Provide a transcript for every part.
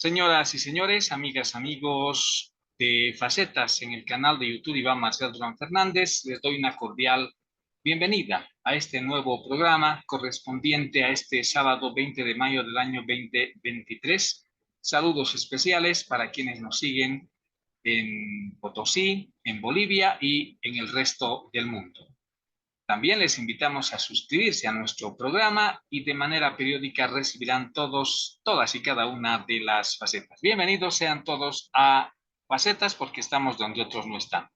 Señoras y señores, amigas, amigos de Facetas en el canal de YouTube Iván Marcel Durán Fernández, les doy una cordial bienvenida a este nuevo programa correspondiente a este sábado 20 de mayo del año 2023. Saludos especiales para quienes nos siguen en Potosí, en Bolivia y en el resto del mundo. También les invitamos a suscribirse a nuestro programa y de manera periódica recibirán todas y cada una de las facetas. Bienvenidos sean todos a Facetas porque estamos donde otros no están.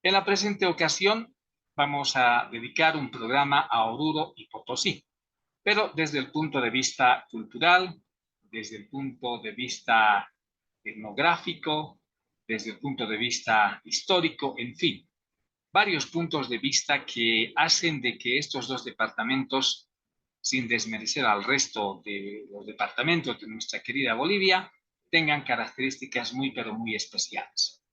En la presente ocasión vamos a dedicar un programa a Oruro y Potosí, pero desde el punto de vista cultural, desde el punto de vista etnográfico, desde el punto de vista histórico, en fin varios puntos de vista que hacen de que estos dos departamentos, sin desmerecer al resto de los departamentos de nuestra querida Bolivia, tengan características muy, pero muy especiales.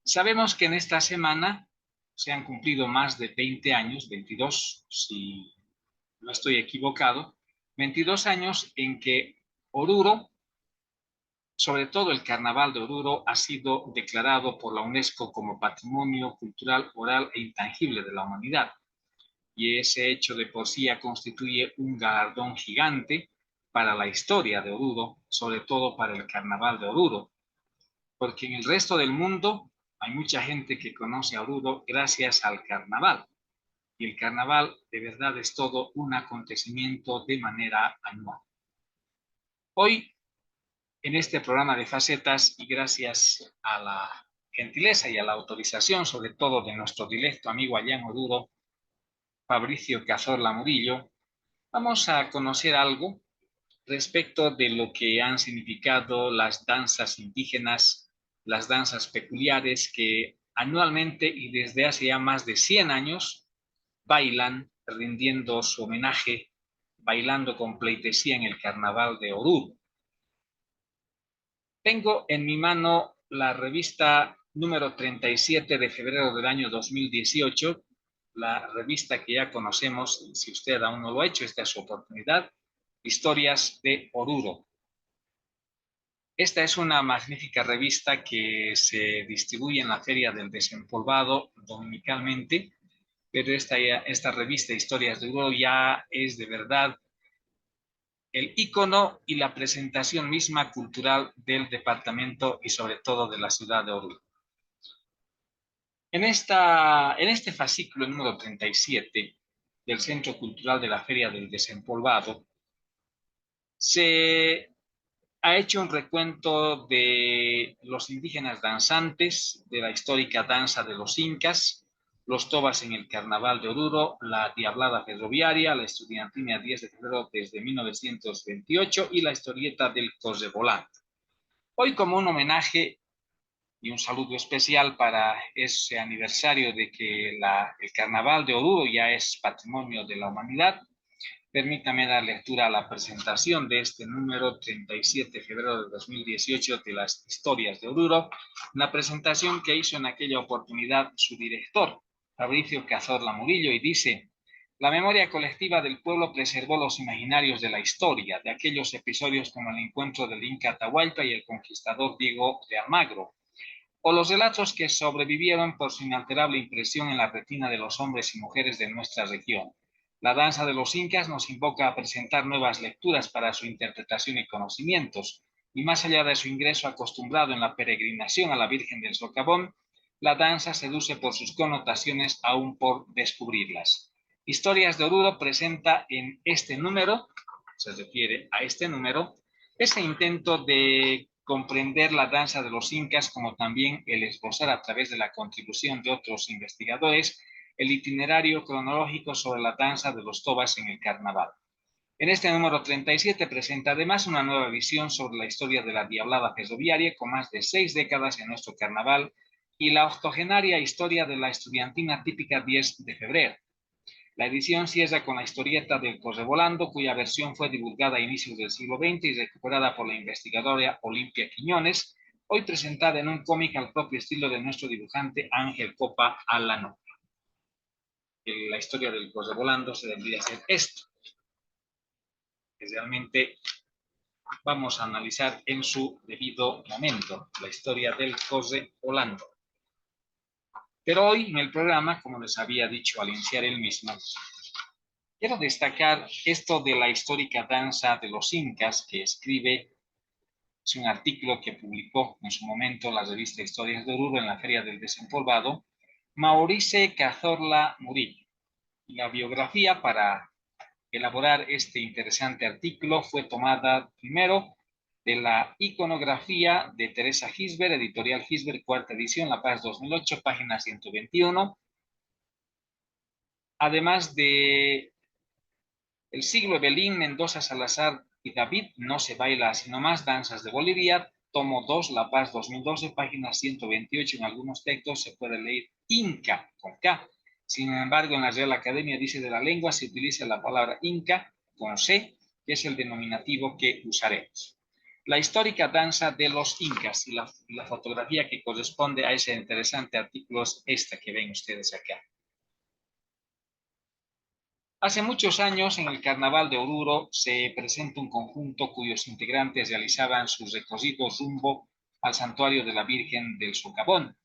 Sabemos que en esta semana se han cumplido más de 20 años, 22, si no estoy equivocado, 22 años en que Oruro, sobre todo el Carnaval de Oruro, ha sido declarado por la UNESCO como Patrimonio Cultural Oral e Intangible de la Humanidad. Y ese hecho de por sí ya constituye un galardón gigante para la historia de Oruro, sobre todo para el Carnaval de Oruro, porque en el resto del mundo hay mucha gente que conoce a Oruro gracias al Carnaval. Y el Carnaval de verdad es todo un acontecimiento de manera anual. Hoy en este programa de Facetas y gracias a la gentileza y a la autorización, sobre todo de nuestro directo amigo allá en Oruro, Fabricio Cazorla Murillo, vamos a conocer algo respecto de lo que han significado las danzas indígenas, las danzas peculiares que anualmente y desde hace ya más de 100 años bailan rindiendo su homenaje, bailando con pleitesía en el Carnaval de Oruro. Tengo en mi mano la revista número 37 de febrero del año 2018, la revista que ya conocemos, si usted aún no lo ha hecho, esta es su oportunidad, Historias de Oruro. Esta es una magnífica revista que se distribuye en la Feria del Desempolvado dominicalmente, pero esta revista Historias de Oruro ya es de verdad el ícono y la presentación misma cultural del departamento y sobre todo de la ciudad de Oruro. En este fascículo número 37 del Centro Cultural de la Feria del Desempolvado, se ha hecho un recuento de los indígenas danzantes, de la histórica danza de los incas, los tobas en el Carnaval de Oruro, la Diablada Ferroviaria, la estudiantina 10 de febrero desde 1928 y la historieta del Correvolante. Hoy, como un homenaje y un saludo especial para ese aniversario de que el Carnaval de Oruro ya es Patrimonio de la Humanidad, permítame dar lectura a la presentación de este número 37 de febrero de 2018 de las Historias de Oruro, una presentación que hizo en aquella oportunidad su director, Fabricio Cazorla Murillo, y dice: la memoria colectiva del pueblo preservó los imaginarios de la historia, de aquellos episodios como el encuentro del Inca Atahualpa y el conquistador Diego de Almagro, o los relatos que sobrevivieron por su inalterable impresión en la retina de los hombres y mujeres de nuestra región. La danza de los incas nos invoca a presentar nuevas lecturas para su interpretación y conocimientos, y más allá de su ingreso acostumbrado en la peregrinación a la Virgen del Socavón, la danza seduce por sus connotaciones aún por descubrirlas. Historias de Oruro presenta en este número, se refiere a este número, ese intento de comprender la danza de los incas, como también el esbozar a través de la contribución de otros investigadores el itinerario cronológico sobre la danza de los tobas en el carnaval. En este número 37 presenta además una nueva visión sobre la historia de la Diablada Ferroviaria con más de 6 décadas en nuestro carnaval y la octogenaria historia de la estudiantina típica 10 de febrero. La edición cierra con la historieta del Correvolando, cuya versión fue divulgada a inicios del siglo XX y recuperada por la investigadora Olimpia Quiñones, hoy presentada en un cómic al propio estilo de nuestro dibujante Ángel Copa Alano. La historia del Correvolando se debería hacer esto, que realmente vamos a analizar en su debido momento la historia del correvolando. Pero hoy en el programa, como les había dicho al iniciar el mismo, quiero destacar esto de la histórica danza de los incas que escribe, es un artículo que publicó en su momento la revista Historias de Oruro en la Feria del Desempolvado, Maurice Cazorla Murillo. Y la biografía para elaborar este interesante artículo fue tomada primero de la iconografía de Teresa Gisbert, editorial Gisbert, cuarta edición, La Paz 2008, página 121. Además de El siglo Evelyn, Mendoza, Salazar y David, No se baila sino más, Danzas de Bolivia, tomo 2, La Paz 2012, página 128. En algunos textos se puede leer Inca con K. Sin embargo, en la Real Academia dice de la Lengua se utiliza la palabra Inca con C, que es el denominativo que usaremos. La histórica danza de los incas y la fotografía que corresponde a ese interesante artículo es esta que ven ustedes acá. Hace muchos años, en el Carnaval de Oruro, se presenta un conjunto cuyos integrantes realizaban sus recorridos rumbo al santuario de la Virgen del Socavón,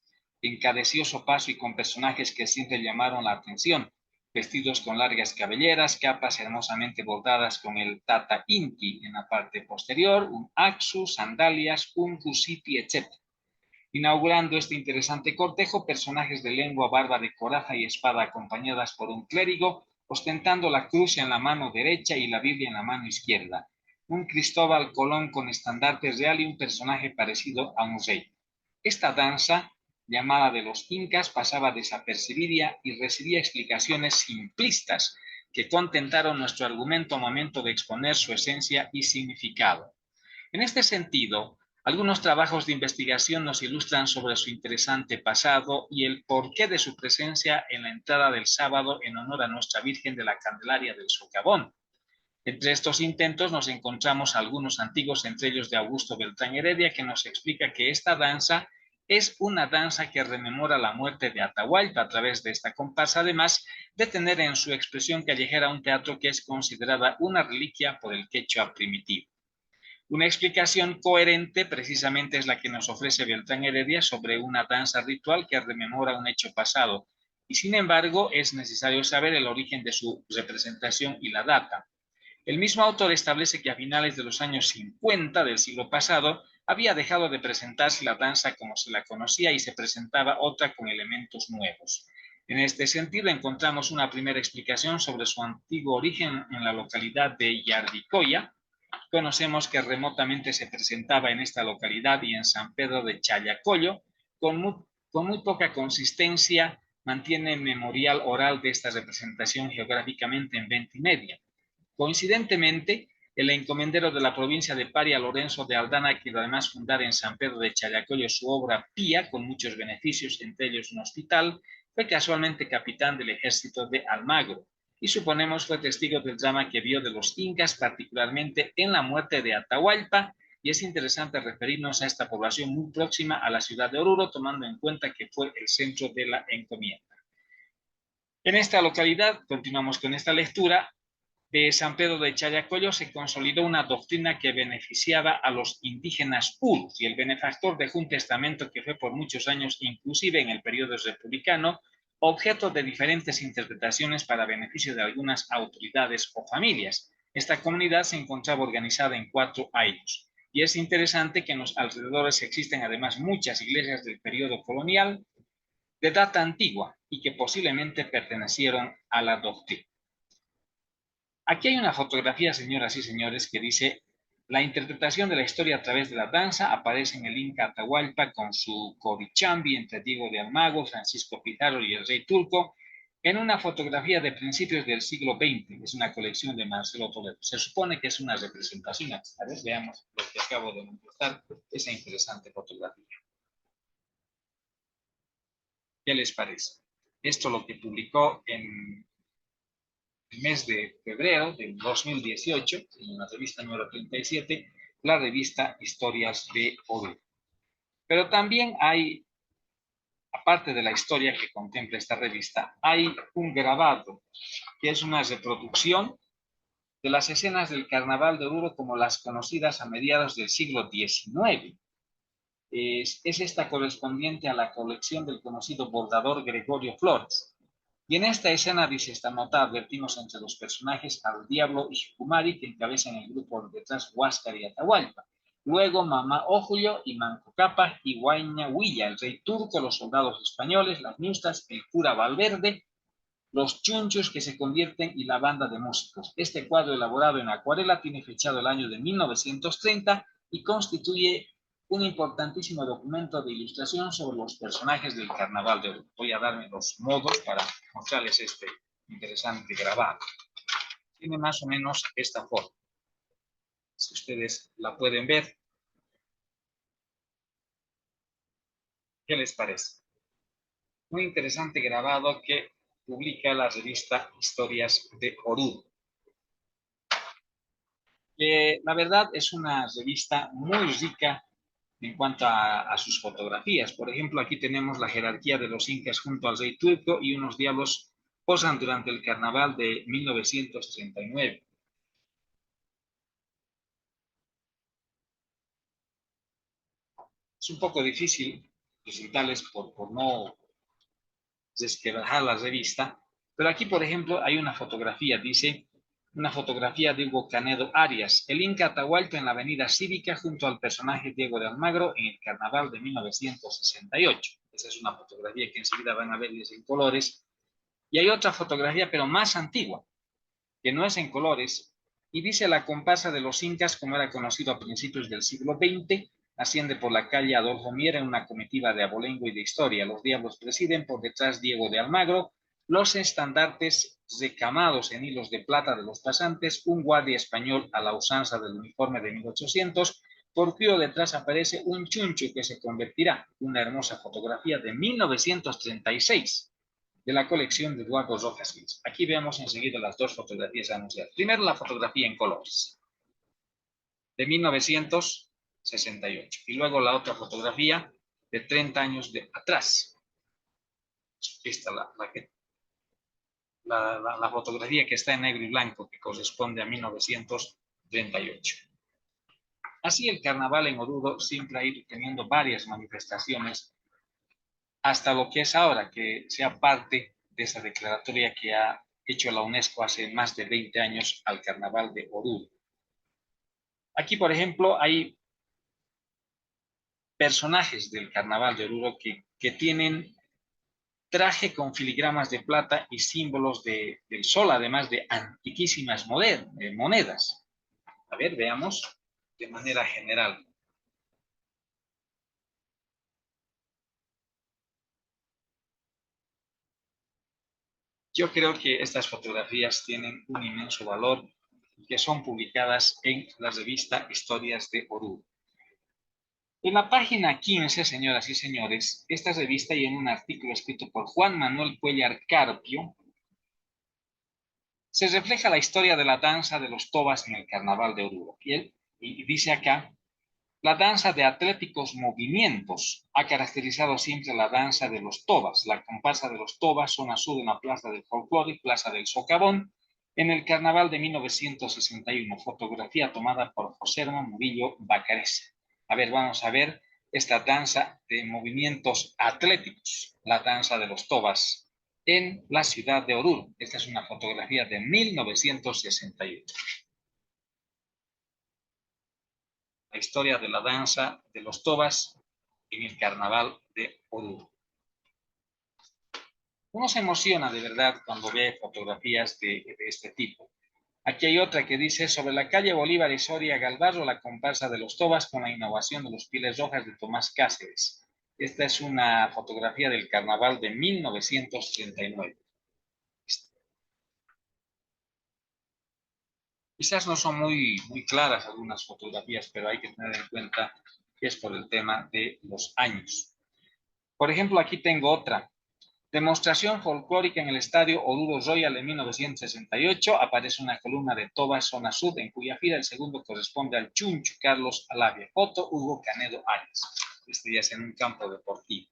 en cadencioso paso y con personajes que siempre llamaron la atención, vestidos con largas cabelleras, capas hermosamente bordadas con el tata inti en la parte posterior, un axu, sandalias, un rusipi, etc. Inaugurando este interesante cortejo, personajes de lengua, barba de coraza y espada acompañadas por un clérigo, ostentando la cruz en la mano derecha y la Biblia en la mano izquierda. Un Cristóbal Colón con estandarte real y un personaje parecido a un rey. Esta danza, llamada de los incas, pasaba desapercibida y recibía explicaciones simplistas que contentaron nuestro argumento al momento de exponer su esencia y significado. En este sentido, algunos trabajos de investigación nos ilustran sobre su interesante pasado y el porqué de su presencia en la entrada del sábado en honor a Nuestra Virgen de la Candelaria del Socavón. Entre estos intentos nos encontramos algunos antiguos, entre ellos de Augusto Beltrán Heredia, que nos explica que esta danza es una danza que rememora la muerte de Atahualpa a través de esta comparsa, además de tener en su expresión callejera un teatro que es considerada una reliquia por el quechua primitivo. Una explicación coherente precisamente es la que nos ofrece Beltrán Heredia sobre una danza ritual que rememora un hecho pasado, y sin embargo es necesario saber el origen de su representación y la data. El mismo autor establece que a finales de los años 50 del siglo pasado había dejado de presentarse la danza como se la conocía y se presentaba otra con elementos nuevos. En este sentido encontramos una primera explicación sobre su antiguo origen en la localidad de Yardicoya. Conocemos que remotamente se presentaba en esta localidad y en San Pedro de Challacollo, con muy poca consistencia, mantiene memorial oral de esta representación geográficamente en venta y media. Coincidentemente, el encomendero de la provincia de Paria, Lorenzo de Aldana, quien además fundar en San Pedro de Challacollo su obra Pía, con muchos beneficios, entre ellos un hospital, fue casualmente capitán del ejército de Almagro y suponemos fue testigo del drama que vio de los incas, particularmente en la muerte de Atahualpa, y es interesante referirnos a esta población muy próxima a la ciudad de Oruro, tomando en cuenta que fue el centro de la encomienda. En esta localidad, continuamos con esta lectura, de San Pedro de Challacollo se consolidó una doctrina que beneficiaba a los indígenas puros y el benefactor dejó un testamento que fue por muchos años, inclusive en el periodo republicano, objeto de diferentes interpretaciones para beneficio de algunas autoridades o familias. Esta comunidad se encontraba organizada en 4 ayllus. Y es interesante que en los alrededores existen además muchas iglesias del periodo colonial de data antigua y que posiblemente pertenecieron a la doctrina. Aquí hay una fotografía, señoras y señores, que dice: la interpretación de la historia a través de la danza aparece en el Inca Atahualpa con su Covichambi entre Diego de Almagro, Francisco Pizarro y el rey turco, en una fotografía de principios del siglo XX. Es una colección de Marcelo Toledo. Se supone que es una representación. A ver, veamos lo que acabo de mostrar, esa interesante fotografía. ¿Qué les parece? Esto lo que publicó en el mes de febrero del 2018, en la revista número 37, la revista Historias de Oruro. Pero también hay, aparte de la historia que contempla esta revista, hay un grabado, que es una reproducción de las escenas del Carnaval de Oruro como las conocidas a mediados del siglo XIX. Es esta correspondiente a la colección del conocido bordador Gregorio Flores. Y en esta escena dice esta nota, advertimos entre los personajes al Diablo y Shumari, que encabezan el grupo detrás Huáscar y Atahualpa. Luego Mamá Ojullo y Manco Cápac y Huayna Huilla, el rey turco, los soldados españoles, las ñustas, el cura Valverde, los chunchos que se convierten y la banda de músicos. Este cuadro elaborado en acuarela tiene fechado el año de 1930 y constituye un importantísimo documento de ilustración sobre los personajes del Carnaval de Oruro. Voy a darme los modos para mostrarles este interesante grabado. Tiene más o menos esta forma. Si ustedes la pueden ver, ¿qué les parece? Muy interesante grabado que publica la revista Historias de Oruro. La verdad es una revista muy rica en cuanto a sus fotografías. Por ejemplo, aquí tenemos la jerarquía de los incas junto al rey turco y unos diablos posan durante el carnaval de 1939. Es un poco difícil presentarles por no desquebrajar la revista, pero aquí, por ejemplo, hay una fotografía, dice, una fotografía de Hugo Canedo Arias, el Inca Atahualpa en la avenida Cívica junto al personaje Diego de Almagro en el carnaval de 1968. Esa es una fotografía que enseguida van a verles en colores. Y hay otra fotografía, pero más antigua, que no es en colores, y dice la comparsa de los incas, como era conocido a principios del siglo XX, asciende por la calle Adolfo Miera en una comitiva de abolengo y de historia. Los diablos presiden, por detrás Diego de Almagro, los estandartes recamados en hilos de plata de los pasantes, un guardia español a la usanza del uniforme de 1800, por cuyo detrás aparece un chuncho que se convertirá, una hermosa fotografía de 1936 de la colección de Eduardo Rojas Gils. Aquí vemos enseguida las dos fotografías anunciadas. Primero la fotografía en colores, de 1968. Y luego la otra fotografía de 30 años de atrás. Esta la fotografía que está en negro y blanco, que corresponde a 1938. Así el carnaval en Oruro siempre ha ido teniendo varias manifestaciones hasta lo que es ahora, que sea parte de esa declaratoria que ha hecho la UNESCO hace más de 20 años al Carnaval de Oruro. Aquí, por ejemplo, hay personajes del Carnaval de Oruro que tienen traje con filigramas de plata y símbolos del sol, además de antiquísimas monedas. A ver, veamos de manera general. Yo creo que estas fotografías tienen un inmenso valor que son publicadas en la revista Historias de Oruro. En la página 15, señoras y señores, esta revista y en un artículo escrito por Juan Manuel Cuellar Carpio, se refleja la historia de la danza de los tobas en el Carnaval de Oruro. Y dice acá, la danza de atléticos movimientos ha caracterizado siempre la danza de los tobas. La comparsa de los tobas zona sur en la Plaza del Folclore, Plaza del Socavón, en el Carnaval de 1961. Fotografía tomada por José Hermano Murillo Bacareza. A ver, vamos a ver esta danza de movimientos atléticos, la danza de los tobas en la ciudad de Oruro. Esta es una fotografía de 1961. La historia de la danza de los tobas en el Carnaval de Oruro. Uno se emociona de verdad cuando ve fotografías de este tipo. Aquí hay otra que dice, sobre la calle Bolívar y Soria Galvarro, la comparsa de los tobas con la innovación de los pieles rojas de Tomás Cáceres. Esta es una fotografía del Carnaval de 1939. Quizás no son muy claras algunas fotografías, pero hay que tener en cuenta que es por el tema de los años. Por ejemplo, aquí tengo otra. Demostración folclórica en el estadio Oruro Royal en 1968. Aparece una columna de Tobas Zona Sud, en cuya fila el segundo corresponde al Chuncho Carlos Alavia. Foto Hugo Canedo Arias. Este ya es en un campo deportivo.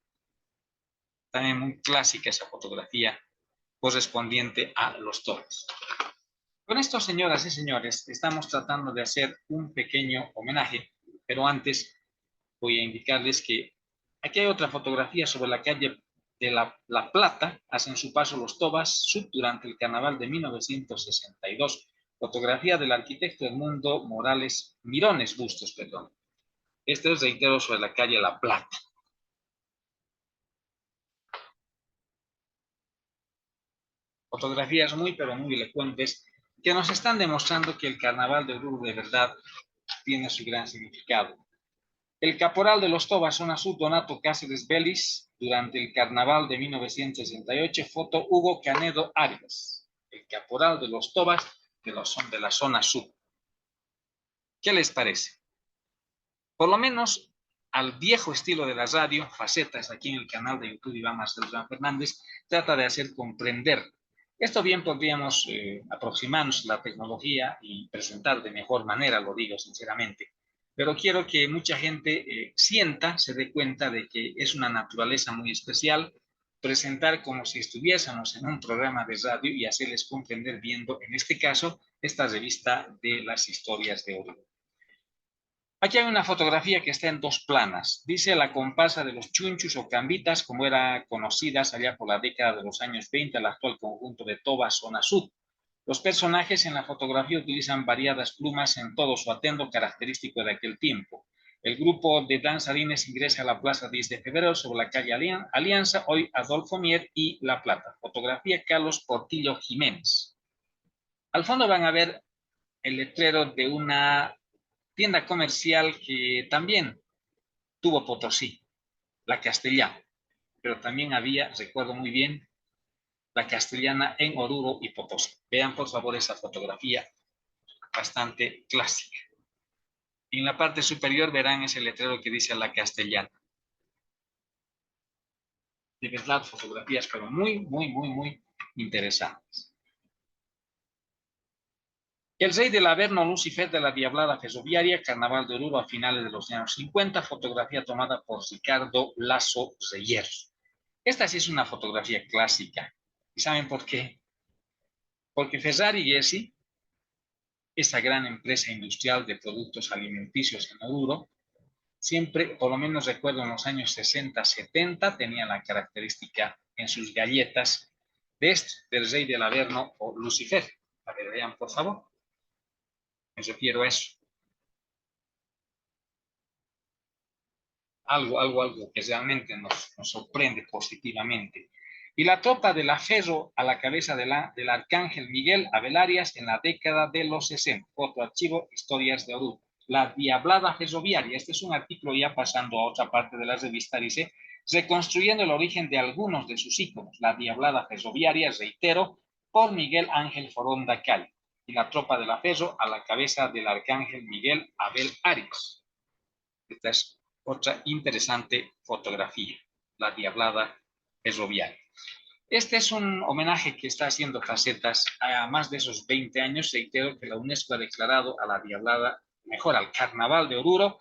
También muy clásica esa fotografía correspondiente a los toros. Con esto, señoras y señores, estamos tratando de hacer un pequeño homenaje, pero antes voy a indicarles que aquí hay otra fotografía sobre la calle de La Plata, hacen su paso los Tobas Sud durante el carnaval de 1962. Fotografía del arquitecto Edmundo Morales Mirones Bustos, perdón. Este es, reitero, sobre la calle La Plata. Fotografías muy, pero muy elocuentes que nos están demostrando que el carnaval de Oruro de verdad tiene su gran significado. El caporal de los Tobas, zona sur, Donato Cáceres Vélez, durante el carnaval de 1968, foto Hugo Canedo Arias, el caporal de los Tobas de la zona sur. ¿Qué les parece? Por lo menos al viejo estilo de la radio, Facetas, aquí en el canal de YouTube Iván Marcelo Durán Fernández, trata de hacer comprender. Esto bien podríamos aproximarnos a la tecnología y presentar de mejor manera, lo digo sinceramente. Pero quiero que mucha gente sienta, se dé cuenta de que es una naturaleza muy especial presentar como si estuviésemos en un programa de radio y hacerles comprender viendo, en este caso, esta revista de las historias de Oruro. Aquí hay una fotografía que está en dos planas. Dice la comparsa de los chunchus o cambitas, como era conocidas allá por la década de los años 20, el actual conjunto de Toba, zona sud. Los personajes en la fotografía utilizan variadas plumas en todo su atuendo característico de aquel tiempo. El grupo de danzarines ingresa a la Plaza 10 de Febrero sobre la calle Alianza, hoy Adolfo Mier y La Plata. Fotografía Carlos Portillo Jiménez. Al fondo van a ver el letrero de una tienda comercial que también tuvo Potosí, la Castellana, pero también había, recuerdo muy bien, la Castellana en Oruro y Potosí. Vean por favor esa fotografía bastante clásica. Y en la parte superior verán ese letrero que dice la Castellana. De verdad, fotografías, pero muy, muy, muy, muy interesantes. El rey del Averno, Lucifer de la Diablada Ferroviaria, Carnaval de Oruro a finales de los años 50, fotografía tomada por Ricardo Lazo Reyes. Esta sí es una fotografía clásica. ¿Y saben por qué? Porque Ferrari Gessi, esa gran empresa industrial de productos alimenticios en Oruro, siempre, por lo menos recuerdo en los años 60, 70, tenía la característica en sus galletas de del rey del Averno o Lucifer. A ver, vean, por favor. Me refiero a eso. Algo que realmente nos sorprende positivamente. Y la tropa de la Ferro a la cabeza del arcángel Miguel Abel Arias en la década de los 60. Otro archivo, Historias de Oruro. La Diablada Ferroviaria. Este es un artículo ya pasando a otra parte de la revista, dice, reconstruyendo el origen de algunos de sus íconos. La Diablada Ferroviaria, reitero, por Miguel Ángel Foronda Cali. Y la tropa de la Ferro a la cabeza del arcángel Miguel Abel Arias. Esta es otra interesante fotografía, la Diablada Ferroviaria. Este es un homenaje que está haciendo Facetas a más de esos 20 años. Reitero que la UNESCO ha declarado a la Diablada, mejor al Carnaval de Oruro,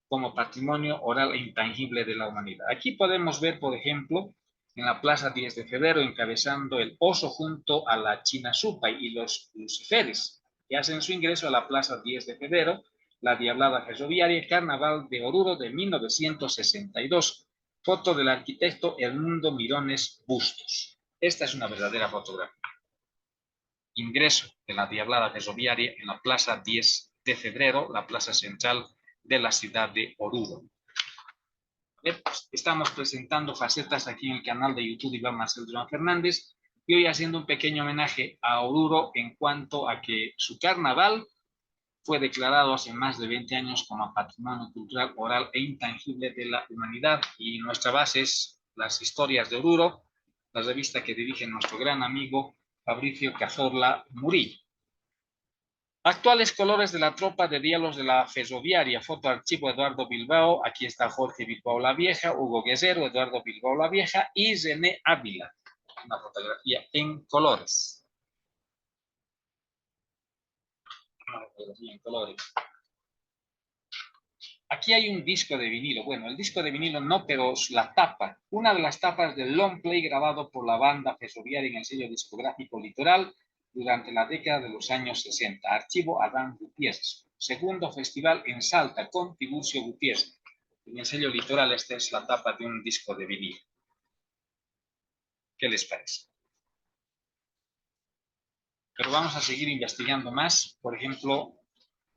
como patrimonio oral e intangible de la humanidad. Aquí podemos ver, por ejemplo, en la Plaza 10 de Febrero, encabezando el oso junto a la Chinazupa y los luciferes, que hacen su ingreso a la Plaza 10 de Febrero, la Diablada Ferroviaria, Carnaval de Oruro de 1962. Foto del arquitecto Edmundo Mirones Bustos. Esta es una verdadera fotografía. Ingreso de la Diablada Ferroviaria en la Plaza 10 de Febrero, la plaza central de la ciudad de Oruro. Estamos presentando Facetas aquí en el canal de YouTube Iván Marcelo Durán Fernández y hoy haciendo un pequeño homenaje a Oruro en cuanto a que su carnaval fue declarado hace más de 20 años como Patrimonio Cultural Oral e Intangible de la Humanidad y nuestra base es Las Historias de Oruro, la revista que dirige nuestro gran amigo Fabricio Cazorla Murillo. Actuales colores de la tropa de diálogos de la Ferroviaria, foto archivo Eduardo Bilbao, aquí está Jorge Bilbao la Vieja, Hugo Guerrero, Eduardo Bilbao la Vieja y René Ávila, una fotografía en colores. Una fotografía en colores. Aquí hay un disco de vinilo, bueno, el disco de vinilo no, pero la tapa, una de las tapas del long play grabado por la banda Ferroviaria en el sello discográfico Litoral, durante la década de los años 60. Archivo Adán Gutiérrez. Segundo festival en Salta con Tiburcio Gutiérrez. En el sello Litoral, esta es la tapa de un disco de vinilo. ¿Qué les parece? Pero vamos a seguir investigando más. Por ejemplo,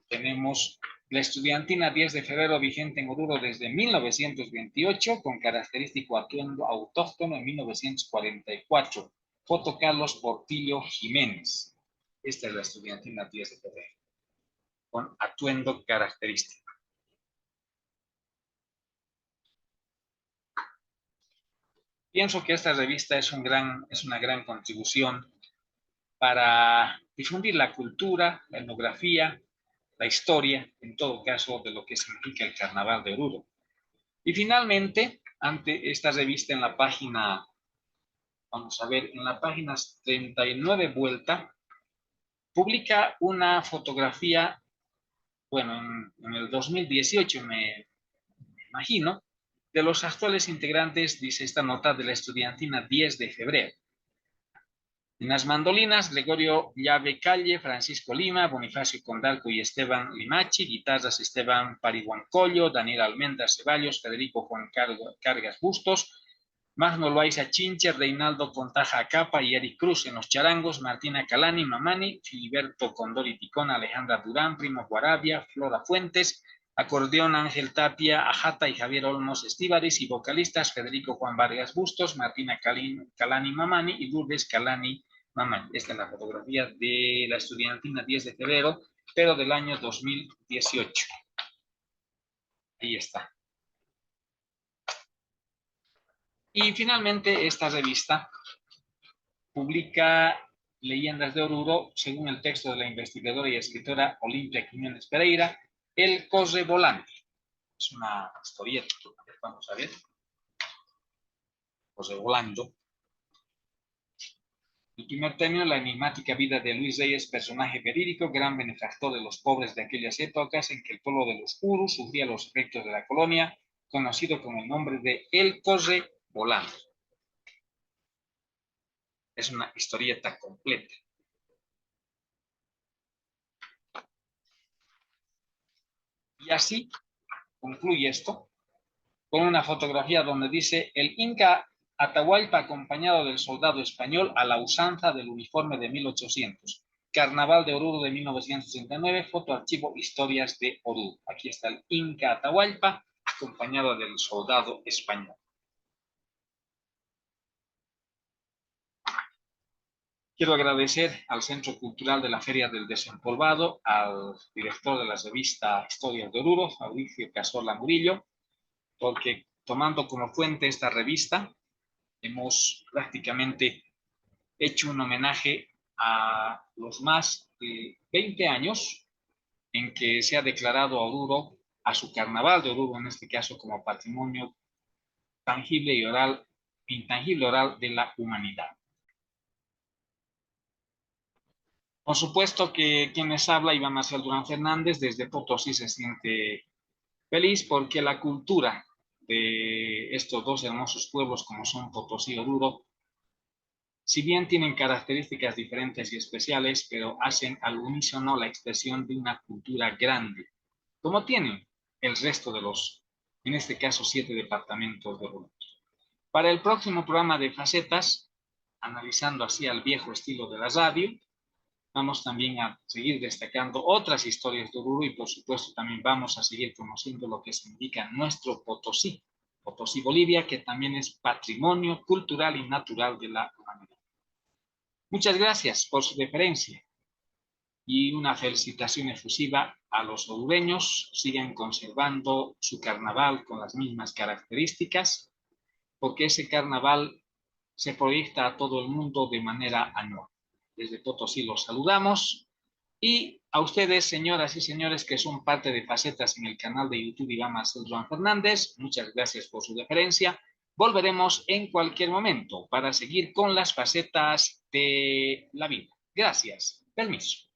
tenemos la estudiantina 10 de febrero vigente en Oruro desde 1928, con característico atuendo autóctono en 1944. Foto Carlos Portillo Jiménez. Esta es la estudiantina 10 de febrero, con atuendo característico. Pienso que esta revista es una gran contribución para difundir la cultura, la etnografía, la historia, en todo caso, de lo que significa el Carnaval de Oruro. Y finalmente, ante esta revista en la página, vamos a ver, en la página 39 vuelta, publica una fotografía, bueno, en el 2018 me imagino, de los actuales integrantes, dice esta nota, de la estudiantina 10 de febrero. En las mandolinas, Gregorio Llave Calle, Francisco Lima, Bonifacio Condalco y Esteban Limachi. Guitarras, Esteban Parihuancollo, Daniel Almendra Ceballos, Federico Juan Cargas Bustos, Magno Loaiza Chinche, Reinaldo Contaja Acapa y Eric Cruz. En los charangos, Martina Calani, Mamani, Filiberto Condori Ticón, Alejandra Durán, Primo Guarabia, Flora Fuentes, acordeón Ángel Tapia, Ajata y Javier Olmos Estíbaris, y vocalistas Federico Juan Vargas Bustos, Martina Calani Mamani y Lourdes Calani Mamani. Esta es la fotografía de la estudiantina 10 de febrero, pero del año 2018. Ahí está. Y finalmente esta revista publica Leyendas de Oruro, según el texto de la investigadora y escritora Olimpia Quiñones Pereira, El Corre Volante. Es una historieta, vamos a ver. Corre Volando. El primer término, la enigmática vida de Luis Reyes, personaje verídico, gran benefactor de los pobres de aquellas épocas en que el pueblo de los Urus sufría los efectos de la colonia, conocido con el nombre de El Corre Volando. Es una historieta completa. Y así concluye esto con una fotografía donde dice: el Inca Atahualpa acompañado del soldado español a la usanza del uniforme de 1800. Carnaval de Oruro de 1969, foto archivo Historias de Oruro. Aquí está el Inca Atahualpa acompañado del soldado español. Quiero agradecer al Centro Cultural de la Feria del Desempolvado, al director de la revista Historias de Oruro, Fabricio Cazorla Murillo, porque tomando como fuente esta revista, hemos prácticamente hecho un homenaje a los más de 20 años en que se ha declarado a Oruro, a su carnaval de Oruro en este caso, como patrimonio tangible y oral, intangible oral de la humanidad. Por supuesto que quienes habla, Iván Marcial Durán Fernández, desde Potosí se siente feliz porque la cultura de estos dos hermosos pueblos como son Potosí y Oruro, si bien tienen características diferentes y especiales, pero hacen al unísono la expresión de una cultura grande, como tienen el resto de los, en este caso, 7 departamentos de Oruro. Para el próximo programa de Facetas, analizando así al viejo estilo de la radio, vamos también a seguir destacando otras historias de Oruro y por supuesto también vamos a seguir conociendo lo que significa nuestro Potosí, Potosí Bolivia, que también es patrimonio cultural y natural de la humanidad. Muchas gracias por su deferencia y una felicitación efusiva a los orureños. Sigan conservando su carnaval con las mismas características, porque ese carnaval se proyecta a todo el mundo de manera anual. Desde Potosí los saludamos y a ustedes, señoras y señores que son parte de Facetas en el canal de YouTube Iván Marcel Durán Fernández, muchas gracias por su deferencia. Volveremos en cualquier momento para seguir con las facetas de la vida. Gracias. Permiso.